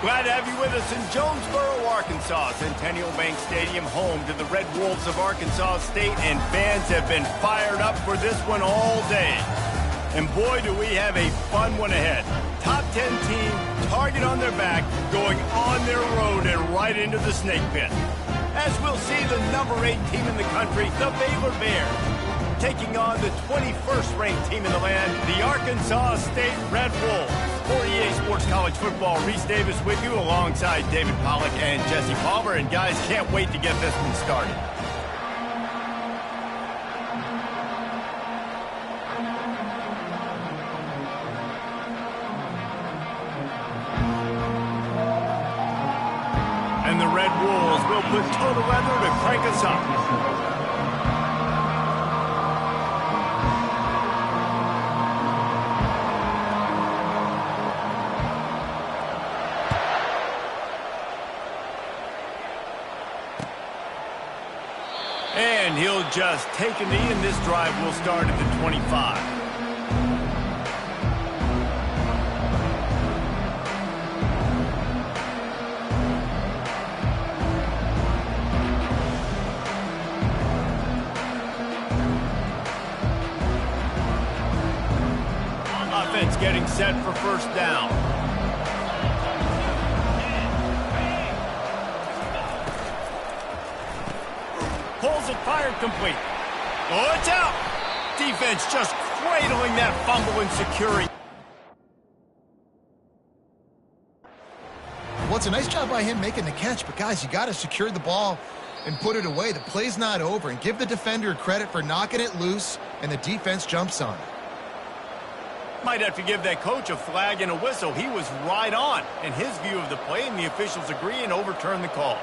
Glad to have you with us in Jonesboro, Arkansas. Centennial Bank Stadium, home to the Red Wolves of Arkansas State, and fans have been fired up for this one all day. And boy, do we have a fun one ahead. Top 10 team, target on their back, going on their road and right into the snake pit. As we'll see the number 8 team in the country, the Baylor Bears, taking on the 21st ranked team in the land, the Arkansas State Red Wolves. For EA Sports College Football, Reese Davis with you alongside David Pollack and Jesse Palmer. And guys, can't wait to get this one started. And the Red Wolves will put total weather to crank us up. And he'll just take a knee, and this drive will start at the 25. Offense getting set for first down. Pulls it, fired, complete. Oh, it's out. Defense just cradling that fumble and securing. Well, it's a nice job by him making the catch, but guys, you got to secure the ball and put it away. The play's not over, and give the defender credit for knocking it loose, and the defense jumps on it. Might have to give that coach a flag and a whistle. He was right on in his view of the play, and the officials agree and overturn the call.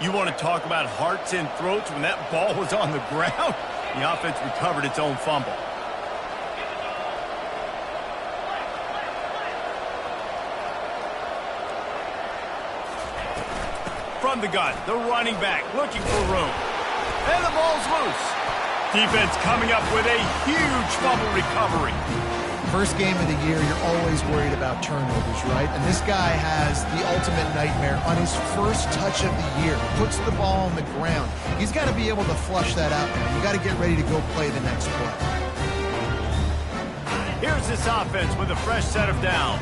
You want to talk about hearts and throats when that ball was on the ground? The offense recovered its own fumble. From the gun, the running back looking for room. And the ball's loose. Defense coming up with a huge fumble recovery. First game of the year, you're always worried about turnovers, right? And this guy has the ultimate nightmare on his first touch of the year. Puts the ball on the ground. He's got to be able to flush that out now. You got to get ready to go play the next play. Here's this offense with a fresh set of downs.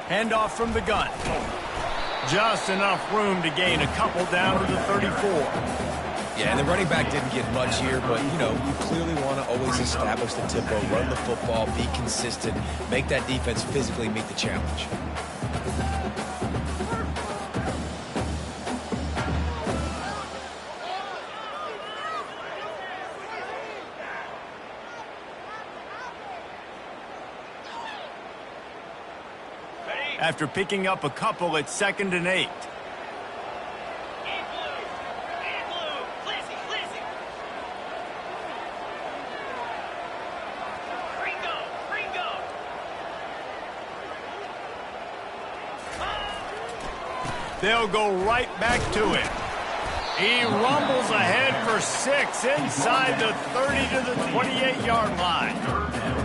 Handoff from the gun. Just enough room to gain a couple down to the 34. Yeah, and the running back didn't get much here, but, you know, you clearly want to always establish the tempo, run the football, be consistent, make that defense physically meet the challenge. After picking up a couple at 2nd and 8. They'll go right back to it. He rumbles ahead for 6 inside the 30 to the 28-yard line.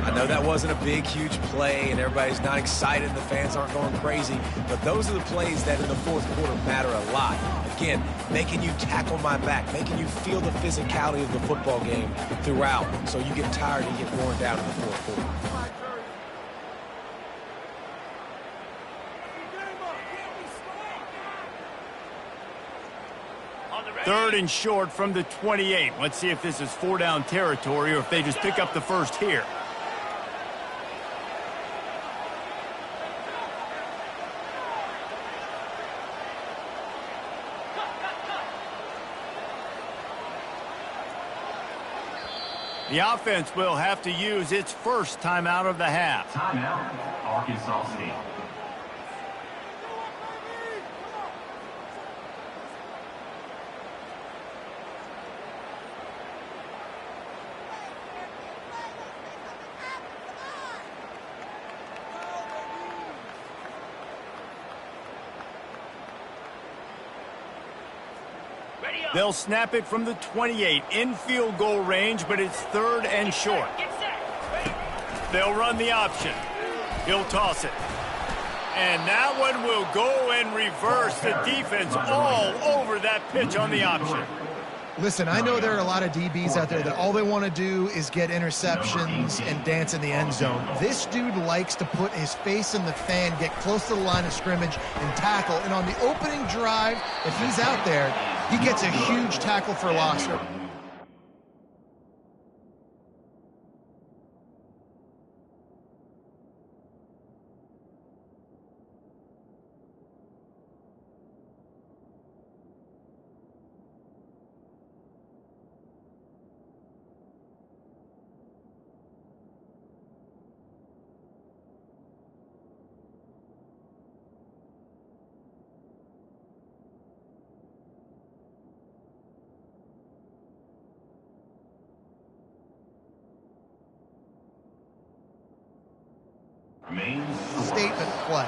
I know that wasn't a big, huge play, and everybody's not excited, and the fans aren't going crazy, but those are the plays that in the fourth quarter matter a lot. Again, making you tackle my back, making you feel the physicality of the football game throughout, so you get tired and you get worn down in the fourth quarter. Third and short from the 28. Let's see if this is 4-down territory or if they just pick up the first here. The offense will have to use its first timeout of the half. Timeout, Arkansas State. They'll snap it from the 28 in field goal range, but it's 3rd and short. They'll run the option. He'll toss it. And that one will go in reverse. The defense all over that pitch on the option. Listen, I know there are a lot of DBs out there that all they want to do is get interceptions and dance in the end zone. This dude likes to put his face in the fan, get close to the line of scrimmage, and tackle. And on the opening drive, if he's out there, he gets a huge tackle for loss. Statement play.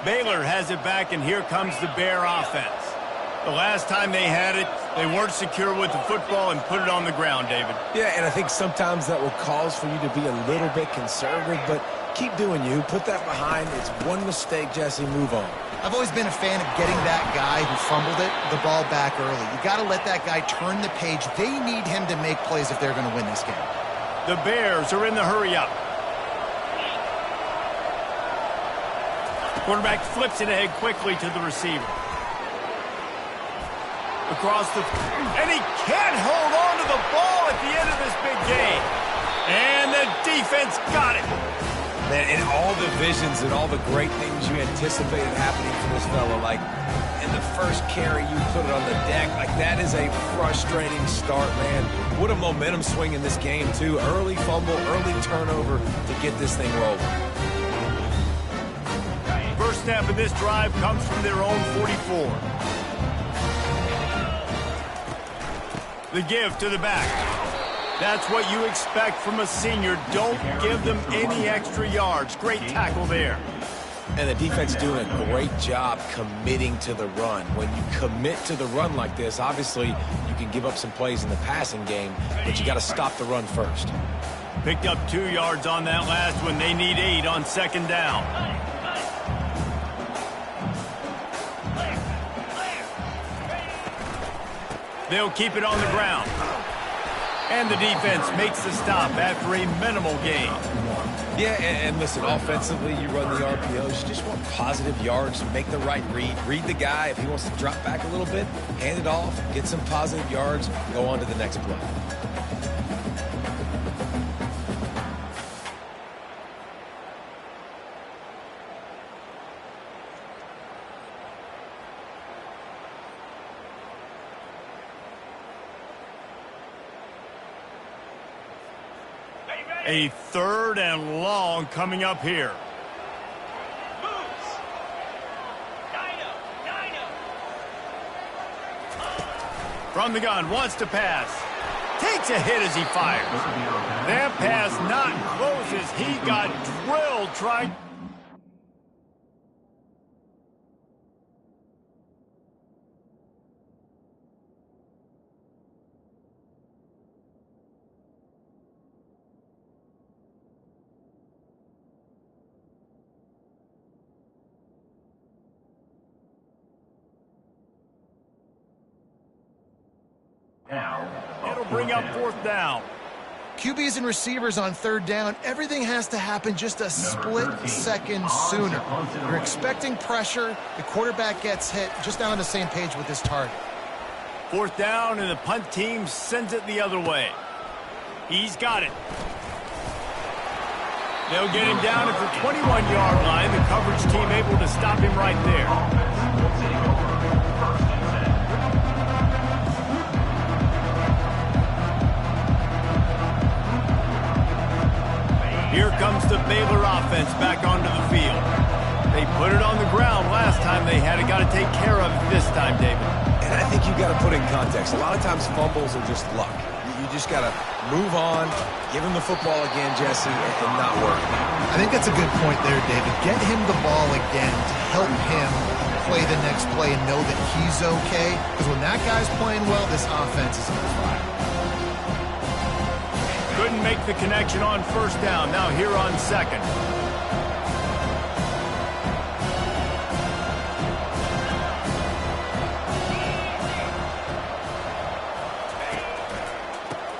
Baylor has it back, and here comes the Bear offense. The last time they had it, they weren't secure with the football and put it on the ground, David. Yeah, and I think sometimes that will cause for you to be a little bit conservative, but keep doing you. Put that behind. It's one mistake, Jesse. Move on. I've always been a fan of getting that guy who fumbled it, the ball back early. You got to let that guy turn the page. They need him to make plays if they're going to win this game. The Bears are in the hurry-up. Quarterback flips it ahead quickly to the receiver. Across the... And he can't hold on to the ball at the end of this big game. And the defense got it. Man, and all the visions and all the great things you anticipated happening for this fella, like in the first carry you put it on the deck, like that is a frustrating start, man. What a momentum swing in this game, too. Early fumble, early turnover to get this thing rolling. First snap of this drive comes from their own 44. The give to the back. That's what you expect from a senior. Don't give them any extra yards. Great tackle there. And the defense doing a great job committing to the run. When you commit to the run like this, obviously you can give up some plays in the passing game, but you got to stop the run first. Picked up 2 yards on that last one. They need 8 on 2nd down. They'll keep it on the ground. And the defense makes the stop after a minimal gain. Yeah, and listen, offensively, you run the RPOs. You just want positive yards, make the right read. Read the guy. If he wants to drop back a little bit, hand it off, get some positive yards, go on to the next play. A 3rd and long coming up here. From the gun, wants to pass. Takes a hit as he fires. That pass not close as he got drilled trying. It'll bring up 4th down. QBs and receivers on 3rd down, everything has to happen just a split second sooner. You're expecting pressure, the quarterback gets hit, just not on the same page with this target. 4th down, and the punt team sends it the other way. He's got it. They'll get him down at the 21-yard line. The coverage team able to stop him right there. Here comes the Baylor offense back onto the field. They put it on the ground last time they had it. Got to take care of it this time, David. And I think you got to put in context. A lot of times fumbles are just luck. You just got to move on, give him the football again, Jesse, and not worry. I think that's a good point there, David. Get him the ball again to help him play the next play and know that he's okay. Because when that guy's playing well, this offense is on fire. Couldn't make the connection on first down. Now here on second.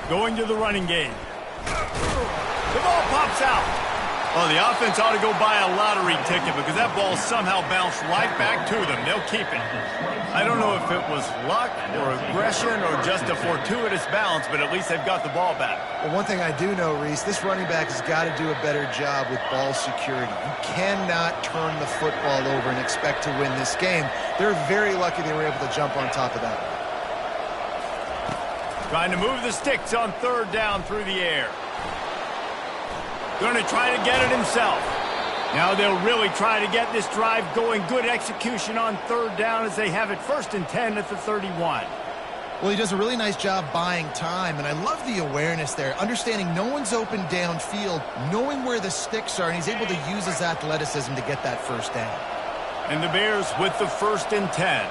Going to the running game. The ball pops out. Well, the offense ought to go buy a lottery ticket because that ball somehow bounced right back to them. They'll keep it. I don't know if it was luck or aggression or just a fortuitous bounce, but at least they've got the ball back. Well, one thing I do know, Reese, this running back has got to do a better job with ball security. You cannot turn the football over and expect to win this game. They're very lucky they were able to jump on top of that. Trying to move the sticks on third down through the air. Going to try to get it himself. Now they'll really try to get this drive going. Good execution on third down as they have it 1st and 10 at the 31. Well, he does a really nice job buying time, and I love the awareness there, understanding no one's open downfield, knowing where the sticks are, and he's able to use his athleticism to get that first down. And the Bears with the 1st and 10.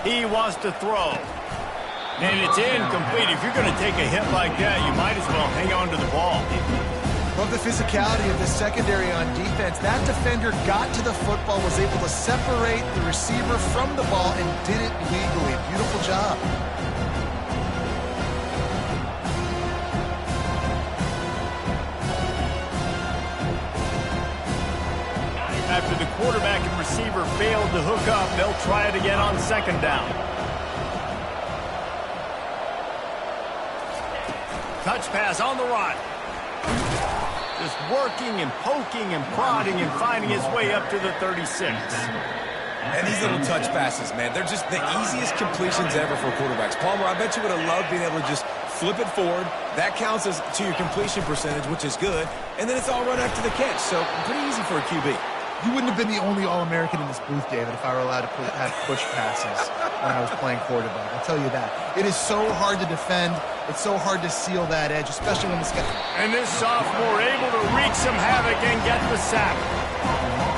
He wants to throw. And it's incomplete. If you're going to take a hit like that, you might as well hang on to the ball. Love the physicality of the secondary on defense. That defender got to the football, was able to separate the receiver from the ball, and did it legally. Beautiful job. After the quarterback and receiver failed to hook up, they'll try it again on second down. Touch pass on the run. Just working and poking and prodding and finding his way up to the 36. And these little touch passes, man, they're just the easiest completions ever for quarterbacks. Palmer, I bet you would have loved being able to just flip it forward. That counts as to your completion percentage, which is good. And then it's all run after the catch. So pretty easy for a QB. You wouldn't have been the only All-American in this booth, David, if I were allowed to have push passes when I was playing quarterback. I'll tell you that. It is so hard to defend. It's so hard to seal that edge, especially when this guy... And this sophomore able to wreak some havoc and get the sack.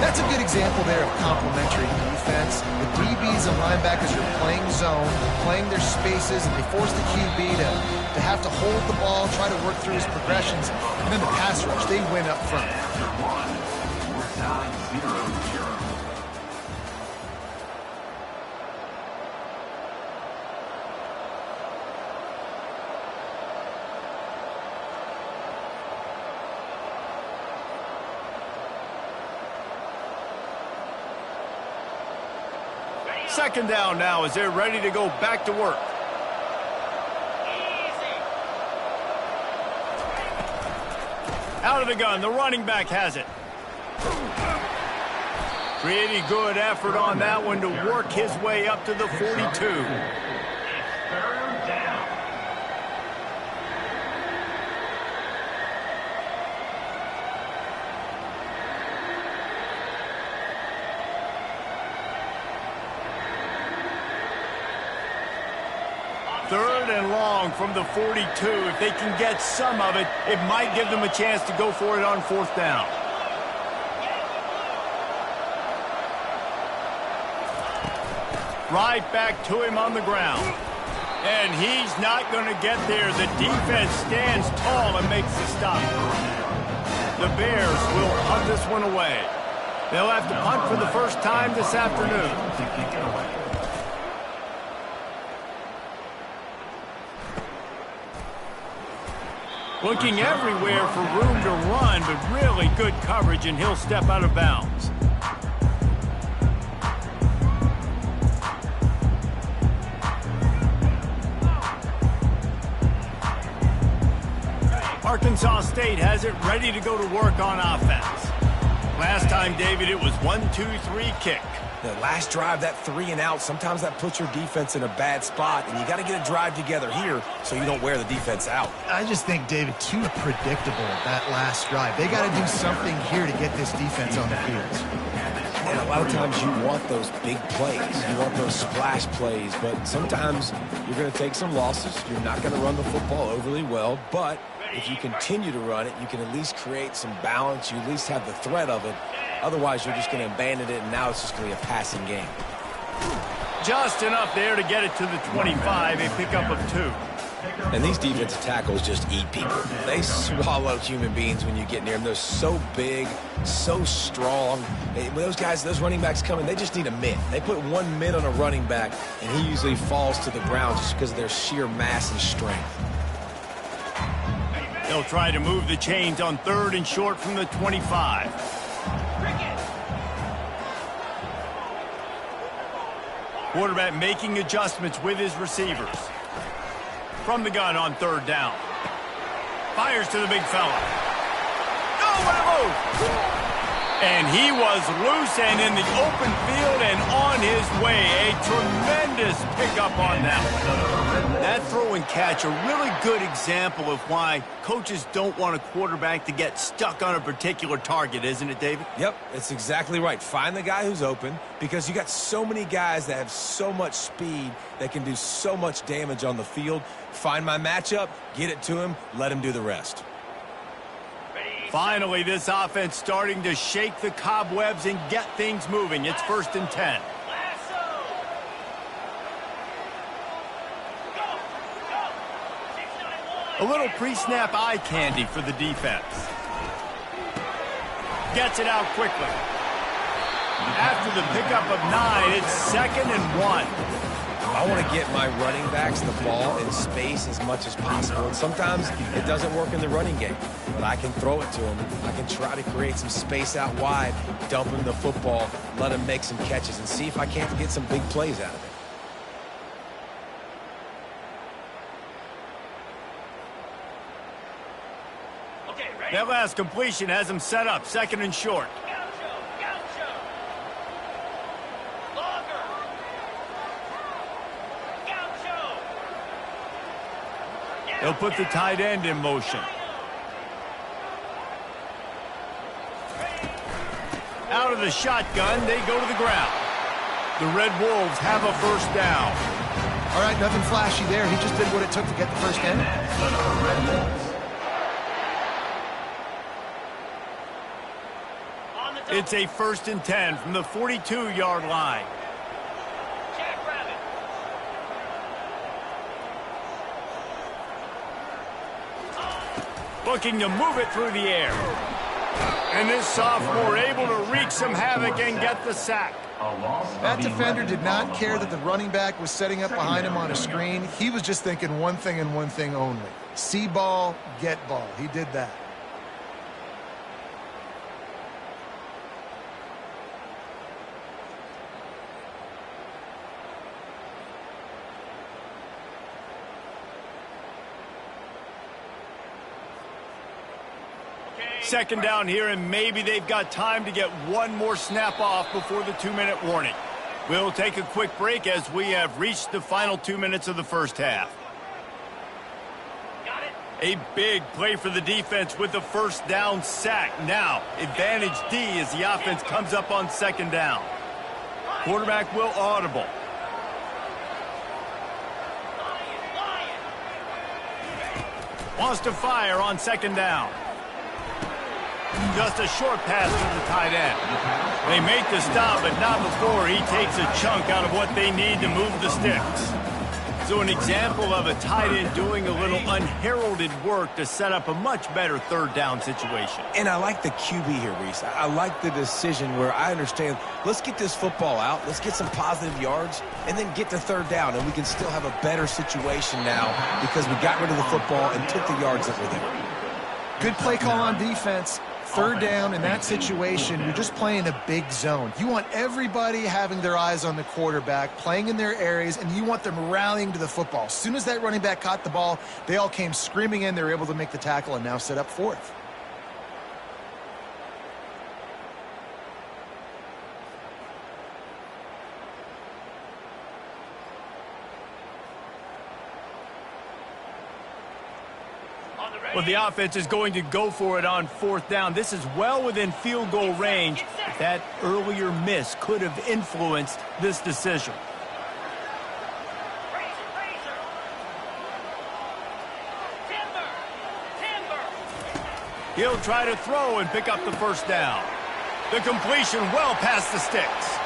That's a good example there of complementary defense. The DBs and linebackers are playing zone, playing their spaces, and they force the QB to have to hold the ball, try to work through his progressions, and then the pass rush, they win up front. Second down now as they're ready to go back to work. Out of the gun, the running back has it. Pretty good effort on that one to work his way up to the 42. Third and long from the 42. If they can get some of it, it might give them a chance to go for it on fourth down. Right back to him on the ground. And he's not going to get there. The defense stands tall and makes the stop. The Bears will punt this one away. They'll have to punt for the first time this afternoon. Looking everywhere for room to run, but really good coverage, and he'll step out of bounds. Arkansas State has it ready to go to work on offense. Last time, David, it was 1-2-3 kick. The last drive, that 3 and out, sometimes that puts your defense in a bad spot, and you got to get a drive together here so you don't wear the defense out. I just think, David, too predictable that last drive. They got to do something here to get this defense on the field. And a lot of times you want those big plays. You want those splash plays, but sometimes you're going to take some losses. You're not going to run the football overly well, but if you continue to run it, you can at least create some balance. You at least have the threat of it. Otherwise, you're just going to abandon it, and now it's just going to be a passing game. Just enough there to get it to the 25, a pickup of 2. And these defensive tackles just eat people. They swallow human beings when you get near them. They're so big, so strong. When those guys, those running backs come in, they just need a mid. They put one mid on a running back, and he usually falls to the ground just because of their sheer mass and strength. They'll try to move the chains on 3rd and short from the 25. Quarterback making adjustments with his receivers. From the gun on 3rd down. Fires to the big fella. Oh, what a move! And he was loose and in the open field and on his way. A tremendous pickup on that one. That throw and catch, a really good example of why coaches don't want a quarterback to get stuck on a particular target, isn't it, David? Yep, it's exactly right. Find the guy who's open, because you got so many guys that have so much speed that can do so much damage on the field. Find my matchup, get it to him, let him do the rest. Finally, this offense starting to shake the cobwebs and get things moving. It's 1st and 10. A little pre-snap eye candy for the defense. Gets it out quickly. After the pickup of 9, it's 2nd and 1. I want to get my running backs the ball in space as much as possible. And sometimes it doesn't work in the running game, but I can throw it to them. I can try to create some space out wide, dump him the football, let him make some catches, and see if I can't get some big plays out of it. That last completion has him set up 2nd and short. They'll put the tight end in motion. Out of the shotgun, they go to the ground. The Red Wolves have a 1st down. All right, nothing flashy there. He just did what it took to get the first down. It's a 1st and 10 from the 42-yard line. Looking to move it through the air. And this sophomore able to wreak some havoc and get the sack. That defender did not care that the running back was setting up behind him on a screen. He was just thinking one thing and one thing only. See ball, get ball. He did that. Second down here, and maybe they've got time to get one more snap off before the 2-minute warning. We'll take a quick break as we have reached the final 2 minutes of the first half. A big play for the defense with the 1st down sack. Now, advantage D as the offense comes up on 2nd down. Quarterback will audible. Wants to fire on 2nd down. Just a short pass to the tight end. They make the stop, but not before he takes a chunk out of what they need to move the sticks. So an example of a tight end doing a little unheralded work to set up a much better 3rd down situation. And I like the QB here, Reese. I like the decision where I understand, let's get this football out, let's get some positive yards, and then get to 3rd down, and we can still have a better situation now because we got rid of the football and took the yards that were there. Good play call on defense. 3rd down in that situation, you're just playing a big zone. You want everybody having their eyes on the quarterback, playing in their areas, and you want them rallying to the football. As soon as that running back caught the ball, they all came screaming in. They were able to make the tackle and now set up 4th. Well, the offense is going to go for it on 4th down. This is well within field goal range. That earlier miss could have influenced this decision. He'll try to throw and pick up the first down. The completion well past the sticks.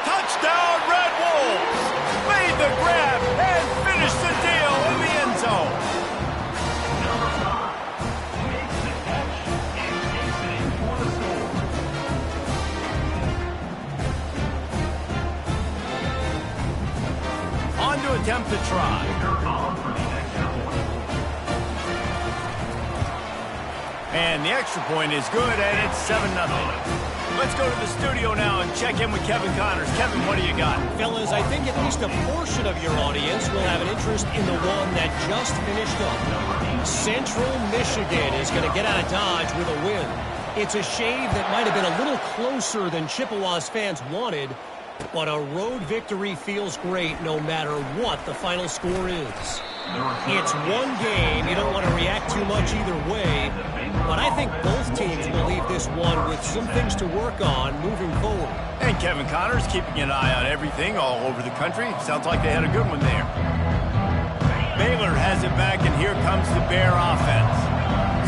Touchdown, Red Wolves! Made the grab and finished the deal in the end zone. Number 5 makes the catch and takes it in for the score. On to attempt to try. On for the extra point. And the extra point is good, and it's 7-0. Let's go to the studio now and check in with Kevin Connors. Kevin, what do you got? Fellas, I think at least a portion of your audience will have an interest in the one that just finished up. Central Michigan is going to get out of Dodge with a win. It's a shave that might have been a little closer than Chippewas fans wanted, but a road victory feels great no matter what the final score is. It's one game. You don't want to react too much either way, but I think both teams will leave this one with some things to work on moving forward. And Kevin Connors keeping an eye on everything all over the country. Sounds like they had a good one there. Baylor has it back, and here comes the Bear offense.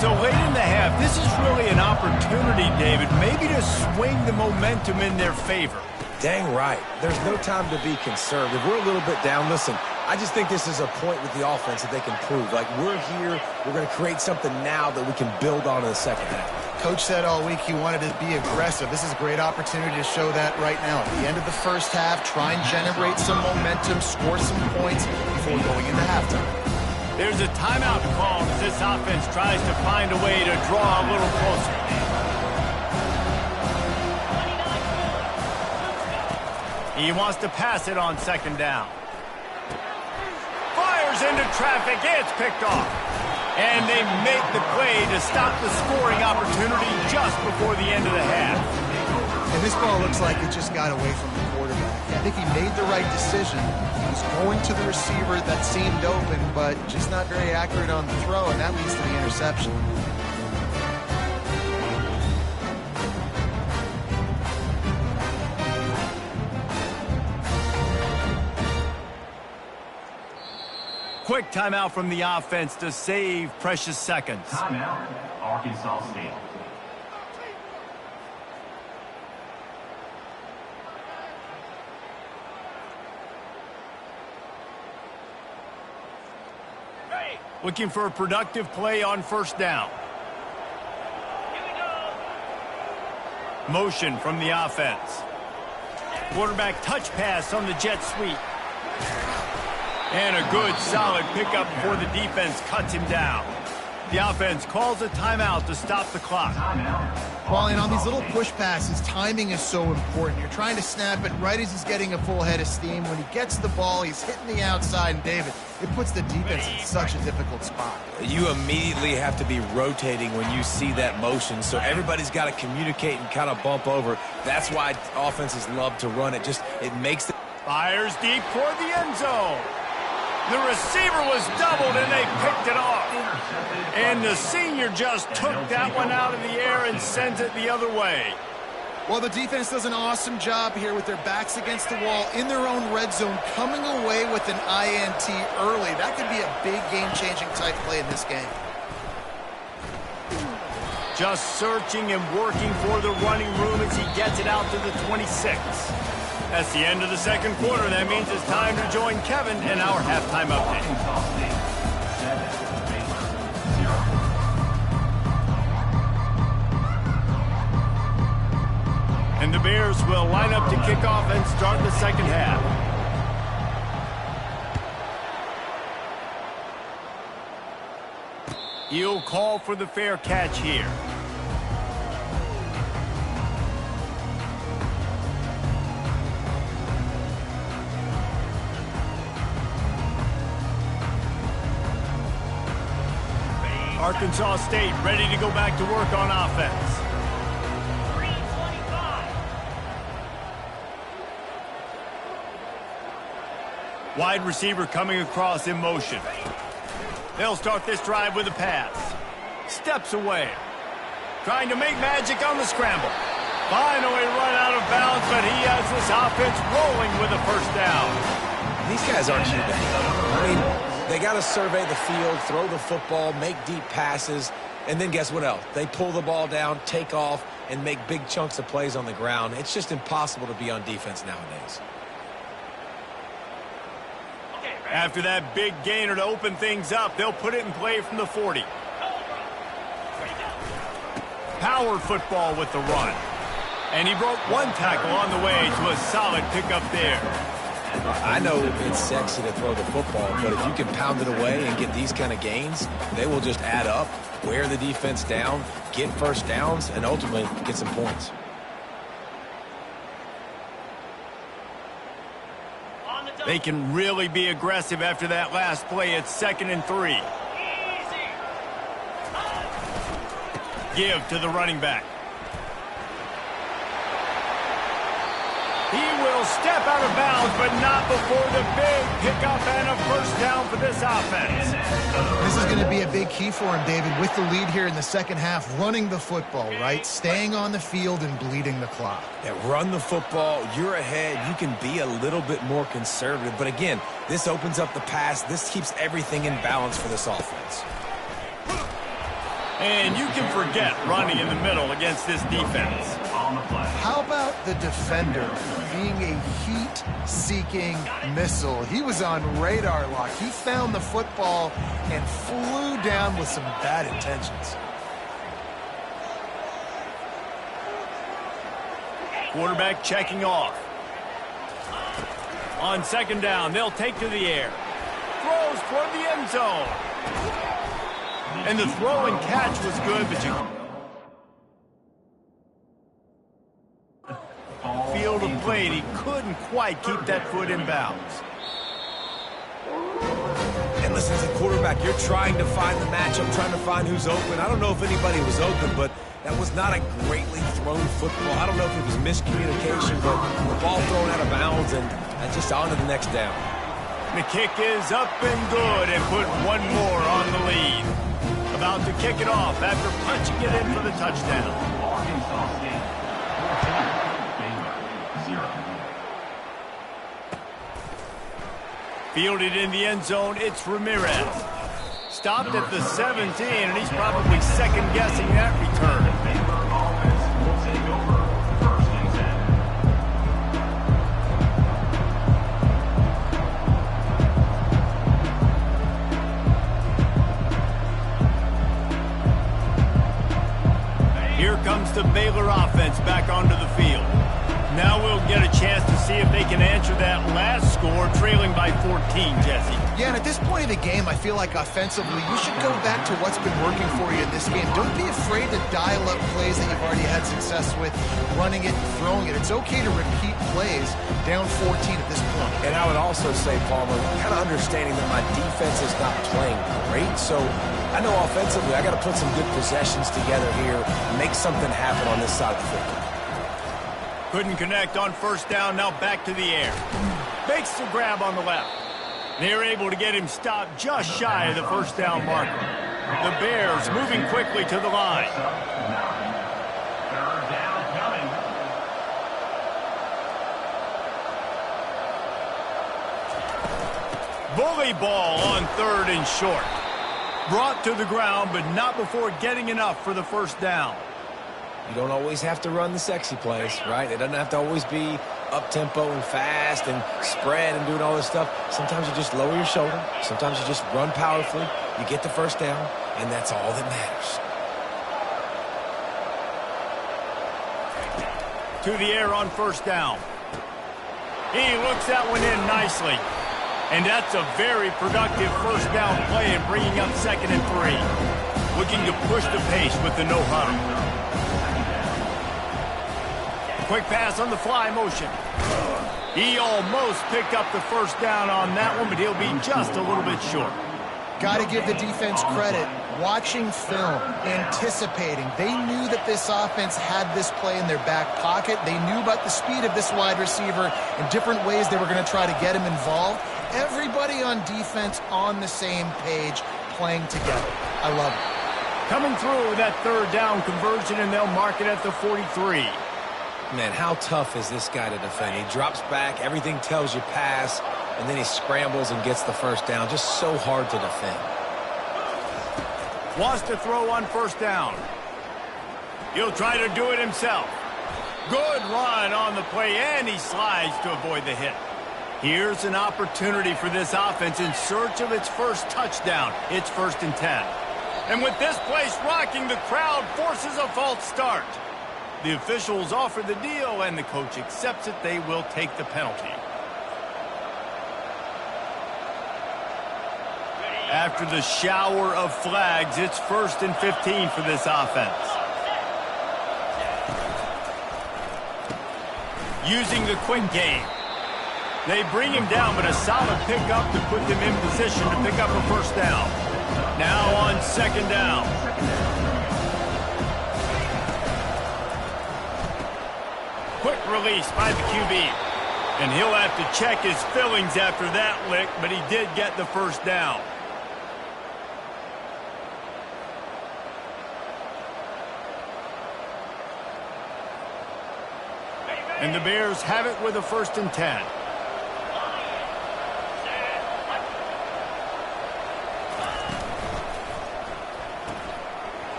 So late in the half, this is really an opportunity, David, maybe to swing the momentum in their favor. Dang right. There's no time to be conservative. We're a little bit down. Listen, I just think this is a point with the offense that they can prove. Like, we're here, we're going to create something now that we can build on in the second half. Coach said all week he wanted to be aggressive. This is a great opportunity to show that right now. At the end of the first half, try and generate some momentum, score some points before going into halftime. There's a timeout call as this offense tries to find a way to draw a little closer. He wants to pass it on 2nd down. Fires into traffic. It's picked off. And they make the play to stop the scoring opportunity just before the end of the half. And this ball looks like it just got away from the quarterback. I think he made the right decision. He was going to the receiver that seemed open, but just not very accurate on the throw, and that leads to the interception. Quick timeout from the offense to save precious seconds. Timeout, Arkansas State. Looking for a productive play on 1st down. Motion from the offense. Quarterback touch pass on the jet sweep. And a good, solid pickup before the defense cuts him down. The offense calls a timeout to stop the clock. Well, and on these little push passes, timing is so important. You're trying to snap it right as he's getting a full head of steam. When he gets the ball, he's hitting the outside, and David, it puts the defense in such a difficult spot. You immediately have to be rotating when you see that motion, so everybody's got to communicate and kind of bump over. That's why offenses love to run it. It makes the... Fires deep toward the end zone. The receiver was doubled, and they picked it off. And the senior just took that one out of the air and sends it the other way. Well, the defense does an awesome job here with their backs against the wall in their own red zone, coming away with an INT early. That could be a big game-changing type play in this game. Just searching and working for the running room as he gets it out to the 26. That's the end of the 2nd quarter. That means it's time to join Kevin in our halftime update. Arkansas State 7, Baylor 0. And the Bears will line up to kick off and start the 2nd half. He'll call for the fair catch here. Arkansas State ready to go back to work on offense. 325. Wide receiver coming across in motion. They'll start this drive with a pass. steps away. Trying to make magic on the scramble. Finally run out of bounds, but he has this offense rolling with a first down. These guys aren't human. I mean, they got to survey the field, throw the football, make deep passes, and then guess what else? They pull the ball down, take off, and make big chunks of plays on the ground. It's just impossible to be on defense nowadays. After that big gainer to open things up, they'll put it in play from the 40. Power football with the run. And he broke one tackle on the way to a solid pickup there. I know it's sexy to throw the football, but if you can pound it away and get these kind of gains, they will just add up, wear the defense down, get first downs, and ultimately get some points. They can really be aggressive after that last play. It's 2nd and 3. Give to the running back. He will step out of bounds, but not before the big pickup and a first down for this offense. This is going to be a big key for him, David, with the lead here in the second half, running the football, right? Staying on the field and bleeding the clock. Yeah, run the football. You're ahead. You can be a little bit more conservative. But again, this opens up the pass. This keeps everything in balance for this offense. And you can forget running in the middle against this defense. How about the defender being a heat-seeking missile? He was on radar lock. He found the football and flew down with some bad intentions. Quarterback checking off. On 2nd down, they'll take to the air. Throws toward the end zone. And the throw and catch was good, but you... Field of play, he couldn't quite keep that foot in bounds. And listen, as a quarterback, you're trying to find the matchup, trying to find who's open. I don't know if anybody was open, but that was not a greatly thrown football. I don't know if it was miscommunication, but the ball thrown out of bounds and just on to the next down. The kick is up and good and put one more on the lead. About to kick it off after punching it in for the touchdown. Arkansas State 14, Baylor 0. Fielded in the end zone, it's Ramirez. Stopped at the 17, and he's probably second-guessing that return. Baylor offense will take over 1st and 10. Here comes the Baylor offense back onto the field. Now we'll get a chance to see if they can answer that last score, trailing by 14, Jesse. Yeah, and at this point of the game, I feel like offensively, you should go back to what's been working for you in this game. Don't be afraid to dial up plays that you've already had success with, running it, throwing it. It's okay to repeat plays down 14 at this point. And I would also say, Palmer, kind of understanding that my defense is not playing great, so I know offensively I got to put some good possessions together here, make something happen on this side of the football. Couldn't connect on 1st down, now back to the air. Makes the grab on the left. They're able to get him stopped just shy of the 1st down marker. The Bears moving quickly to the line. 3rd down coming. Bully ball on 3rd and short. Brought to the ground, but not before getting enough for the 1st down. You don't always have to run the sexy plays, right? It doesn't have to always be up-tempo and fast and spread and doing all this stuff. Sometimes you just lower your shoulder. Sometimes you just run powerfully. You get the 1st down, and that's all that matters. To the air on 1st down. He looks that one in nicely. And that's a very productive 1st down play in bringing up 2nd and 3. Looking to push the pace with the no-huddle. Quick pass on the fly motion. He almost picked up the 1st down on that one, but he'll be just a little bit short. Got to give the defense credit. Watching film, anticipating. They knew that this offense had this play in their back pocket. They knew about the speed of this wide receiver and different ways they were going to try to get him involved. Everybody on defense on the same page, playing together. I love it. Coming through with that third down conversion, and they'll mark it at the 43. Man, how tough is this guy to defend? He drops back, everything tells you pass, and then he scrambles and gets the first down. Just so hard to defend. Wants to throw on first down. He'll try to do it himself. Good run on the play, and he slides to avoid the hit. Here's an opportunity for this offense in search of its first touchdown. It's 1st and 10. And with this place rocking, the crowd forces a false start. The officials offer the deal, and the coach accepts it. They will take the penalty. After the shower of flags, it's 1st and 15 for this offense. Using the quick game. They bring him down, but a solid pickup to put them in position to pick up a first down. Now on 2nd down. Quick release by the QB. And he'll have to check his fillings after that lick, but he did get the first down. And the Bears have it with a 1st and 10.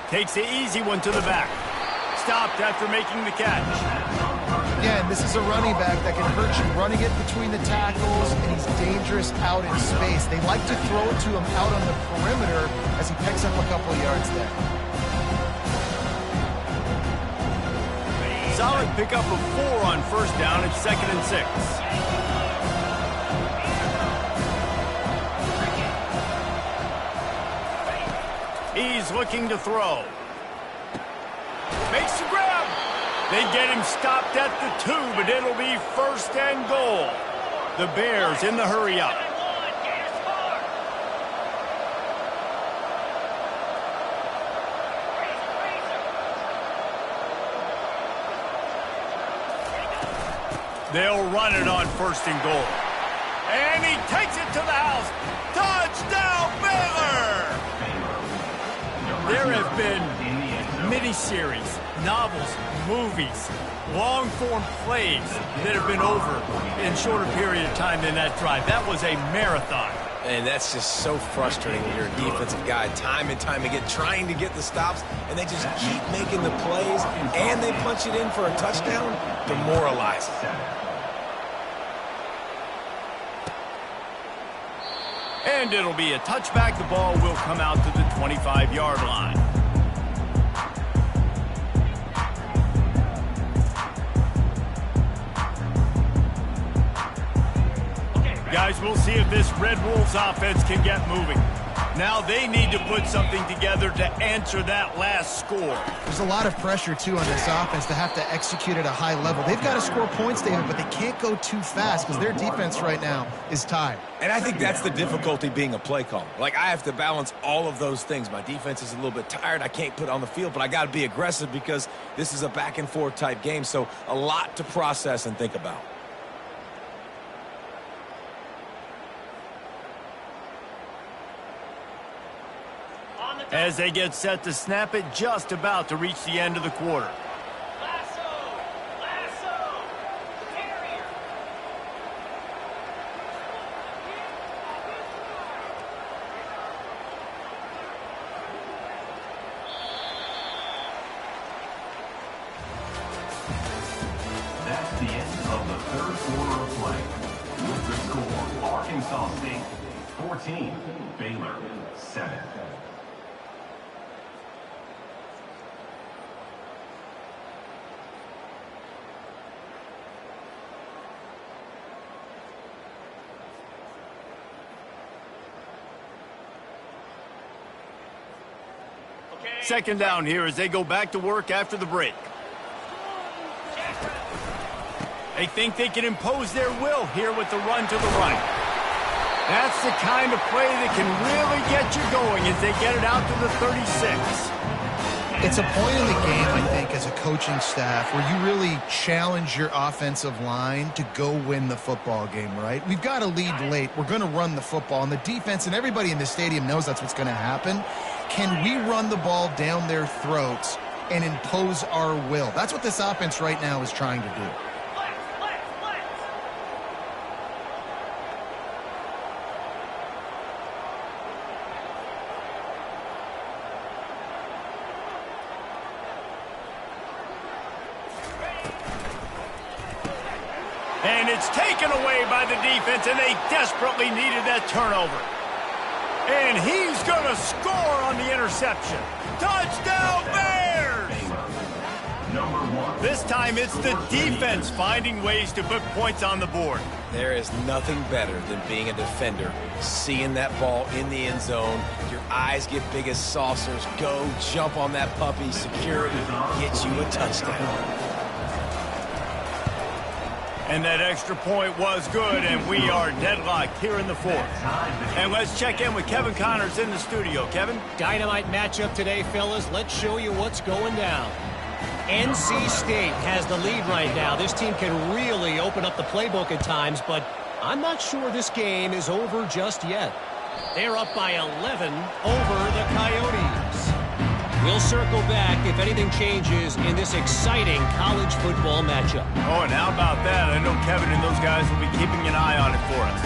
Takes the easy one to the back. Stopped after making the catch. Again, this is a running back that can hurt you running it between the tackles, and he's dangerous out in space. They like to throw it to him out on the perimeter as he picks up a couple of yards there. Solid pickup of 4 on first down. It's 2nd and 6. He's looking to throw. Makes the grab. They get him stopped at the 2, but it'll be 1st and goal. The Bears in the hurry up. They'll run it on 1st and goal. And he takes it to the house. Touchdown, Baylor! There have been miniseries, novels, movies, long-form plays that have been over in shorter period of time than that drive. That was a marathon. And that's just so frustrating when you're a defensive guy, time and time again, trying to get the stops, and they just keep making the plays, and they punch it in for a touchdown. Demoralizing. And it'll be a touchback. The ball will come out to the 25-yard line. Guys, we'll see if this Red Wolves offense can get moving. Now they need to put something together to answer that last score. There's a lot of pressure, too, on this offense to have to execute at a high level. They've got to score points, David, but they can't go too fast because their defense right now is tied. And I think that's the difficulty being a play caller. Like, I have to balance all of those things. My defense is a little bit tired. I can't put it on the field, but I got to be aggressive because this is a back-and-forth type game, so a lot to process and think about. As they get set to snap it, just about to reach the end of the quarter. Carrier. That's the end of the 3rd quarter of play. With the score, Arkansas State 14, Baylor 7. Second down here as they go back to work after the break. They think they can impose their will here with the run to the right. That's the kind of play that can really get you going as they get it out to the 36. It's a point in the game, I think, as a coaching staff where you really challenge your offensive line to go win the football game, right? We've got to lead late. We're going to run the football, and the defense and everybody in the stadium knows that's what's going to happen. can we run the ball down their throats and impose our will? That's what this offense right now is trying to do. And it's taken away by the defense, and they desperately needed that turnover. And he's going to score on the interception. Touchdown Bears! This time it's the defense finding ways to put points on the board. There is nothing better than being a defender, seeing that ball in the end zone, your eyes get big as saucers, go jump on that puppy, secure it, get you a touchdown. And that extra point was good, and we are deadlocked here in the fourth. And let's check in with Kevin Connors in the studio. Kevin? Dynamite matchup today, fellas. Let's show you what's going down. NC State has the lead right now. This team can really open up the playbook at times, but I'm not sure this game is over just yet. They're up by 11 over the Coyotes. We'll circle back if anything changes in this exciting college football matchup. Oh, and how about that? I know Kevin and those guys will be keeping an eye on it for us.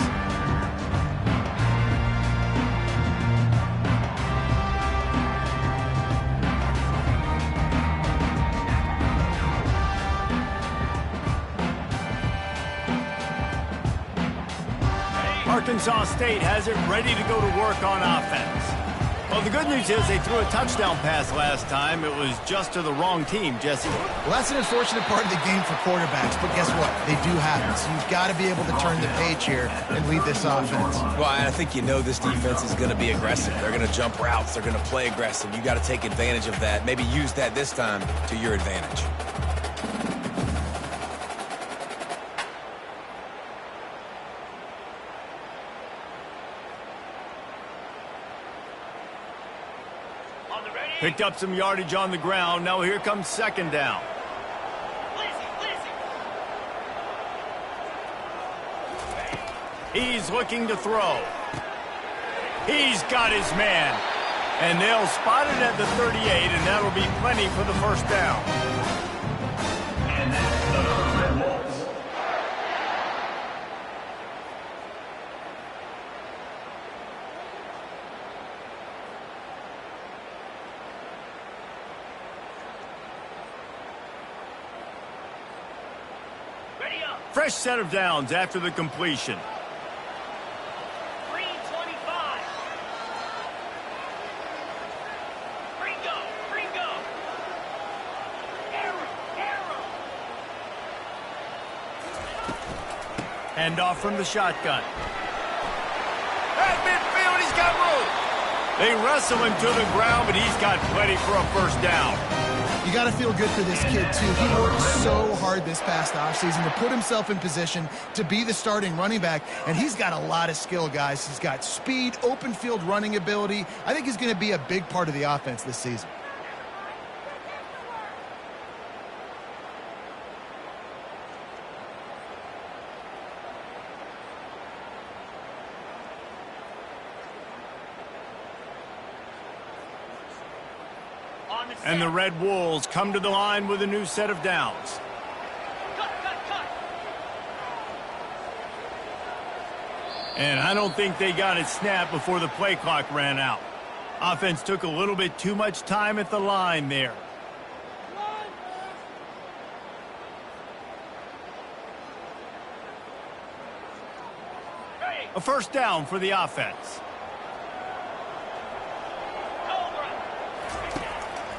Arkansas State has it ready to go to work on offense. Well, the good news is they threw a touchdown pass last time. It was just to the wrong team, Jesse. Well, that's an unfortunate part of the game for quarterbacks, but guess what? They do happen. So you've got to be able to turn the page here and lead this offense. Well, I think you know this defense is going to be aggressive. They're going to jump routes. They're going to play aggressive. You got to take advantage of that. Maybe use that this time to your advantage. Picked up some yardage on the ground. Now here comes second down. He's looking to throw. He's got his man. And they'll spot it at the 38, and that'll be plenty for the first down. And that's the Red Wolves. Fresh set of downs after the completion. Hand off from the shotgun. At midfield, he's got room. They wrestle him to the ground, but he's got plenty for a first down. You got to feel good for this kid, too. He worked so hard this past offseason to put himself in position to be the starting running back, and he's got a lot of skill, guys. He's got speed, open field running ability. I think he's going to be a big part of the offense this season. And the Red Wolves come to the line with a new set of downs. And I don't think they got it snapped before the play clock ran out. Offense took a little bit too much time at the line there. A first down for the offense.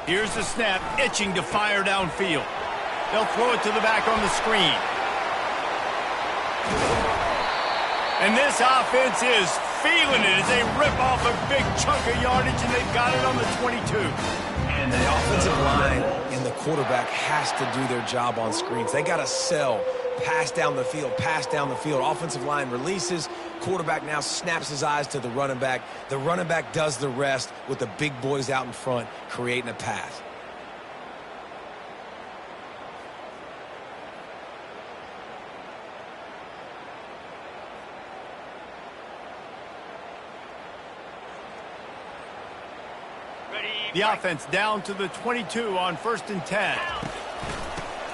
Here's the snap, itching to fire downfield. They'll throw it to the back on the screen. And this offense is feeling it as they rip off a big chunk of yardage, and they've got it on the 22. And the offensive line and the quarterback has to do their job on screens. They got to sell. Pass down the field, pass down the field. Offensive line releases. Quarterback now snaps his eyes to the running back. The running back does the rest with the big boys out in front, creating a pass. The offense down to the 22 on 1st and 10.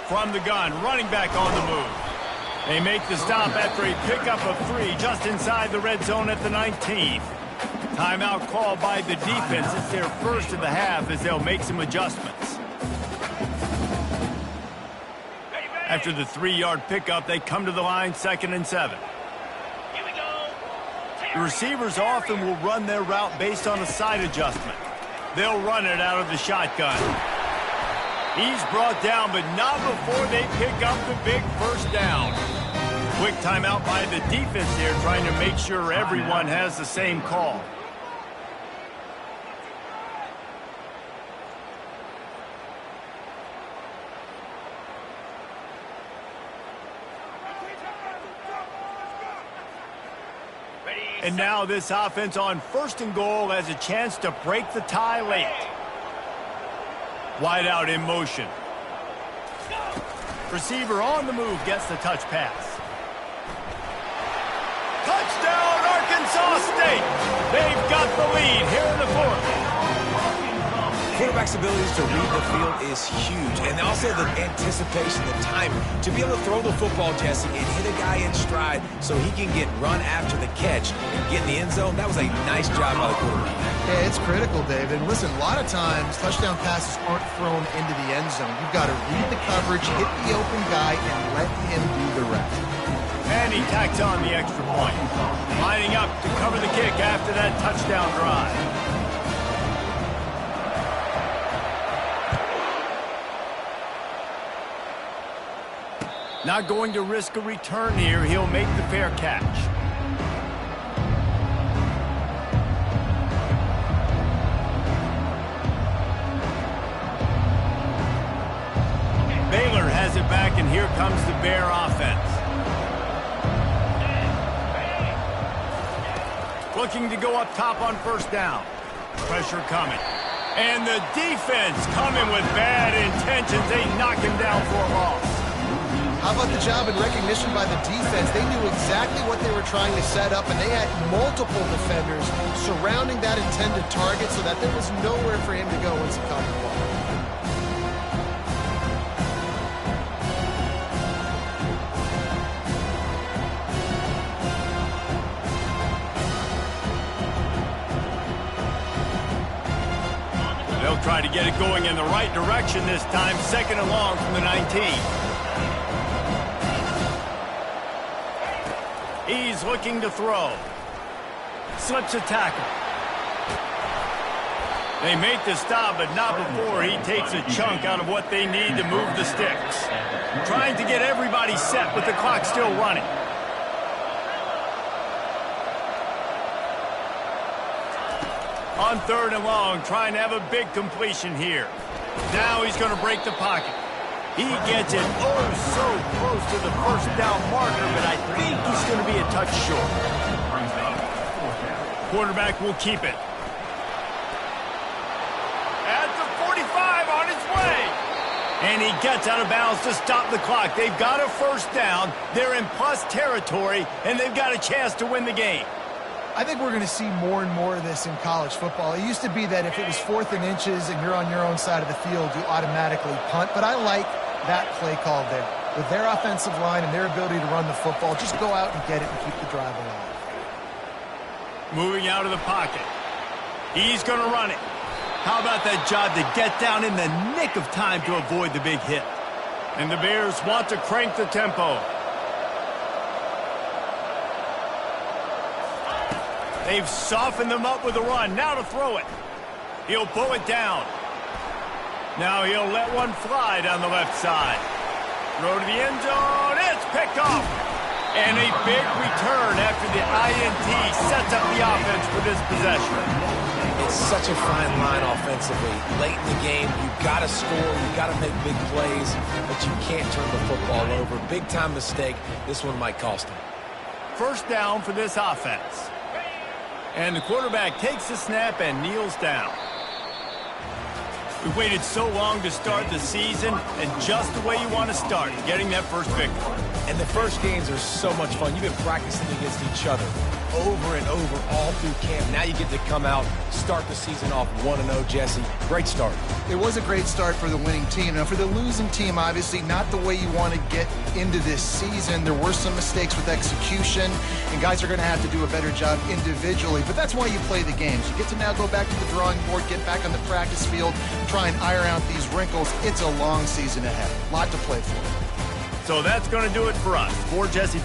From the gun, running back on the move. They make the stop after a pickup of 3 just inside the red zone at the 19. Timeout called by the defense. It's their first of the half as they'll make some adjustments. After the 3-yard pickup, they come to the line 2nd and 7. The receivers often will run their route based on a side adjustment. They'll run it out of the shotgun. He's brought down, but not before they pick up the big first down. Quick timeout by the defense here, trying to make sure everyone has the same call. And now this offense on 1st and goal has a chance to break the tie late. Wide out in motion. Receiver on the move gets the touch pass. Touchdown, Arkansas State! They've got the lead here in the 4th. Quarterback's abilities to read the field is huge, and also the anticipation, the timing. To be able to throw the football, Jesse, and hit a guy in stride so he can get run after the catch and get in the end zone, that was a nice job by the quarterback. Yeah, it's critical, David. And listen, a lot of times touchdown passes aren't thrown into the end zone. You've got to read the coverage, hit the open guy, and let him do the rest. And he tacks on the extra point. Lining up to cover the kick after that touchdown drive. Not going to risk a return here. He'll make the fair catch. Baylor has it back, and here comes the Bear offense. Looking to go up top on 1st down. Pressure coming. And the defense coming with bad intentions. They knock him down for a loss. How about the job and recognition by the defense? They knew exactly what they were trying to set up, and they had multiple defenders surrounding that intended target so that there was nowhere for him to go once he caught the ball. They'll try to get it going in the right direction this time. 2nd and long from the 19. He's looking to throw. Slips a tackle. They make the stop, but not before he takes a chunk out of what they need to move the sticks. Trying to get everybody set with the clock still running. On 3rd and long, trying to have a big completion here. Now he's going to break the pocket. He gets it so close to the 1st down marker, but I think he's going to be a touch short. Quarterback will keep it. At the 45 on his way. And he gets out of bounds to stop the clock. They've got a 1st down. They're in plus territory, and they've got a chance to win the game. I think we're going to see more and more of this in college football. It used to be that if it was 4th and inches and you're on your own side of the field, you automatically punt. But I like that play call there. With their offensive line and their ability to run the football, just go out and get it and keep the drive alive. Moving out of the pocket. He's going to run it. How about that job to get down in the nick of time to avoid the big hit? And the Bears want to crank the tempo. They've softened them up with a run. Now to throw it. He'll pull it down. Now he'll let one fly down the left side. Throw to the end zone. It's picked off. And a big return after the INT sets up the offense for this possession. It's such a fine line offensively. Late in the game, you've got to score, you've got to make big plays, but you can't turn the football over. Big-time mistake. This one might cost him. 1st down for this offense. And the quarterback takes the snap and kneels down. We waited so long to start the season, and just the way you want to start, getting that first victory. And the first games are so much fun. You've been practicing against each other over and over all through camp. Now you get to come out, start the season off 1-0, Jesse. Great start. It was a great start for the winning team. Now, for the losing team, obviously not the way you want to get into this season. There were some mistakes with execution, and guys are going to have to do a better job individually. But that's why you play the games. You get to now go back to the drawing board, get back on the practice field, try and iron out these wrinkles. It's a long season ahead. A lot to play for. So that's going to do it for us. For Jesse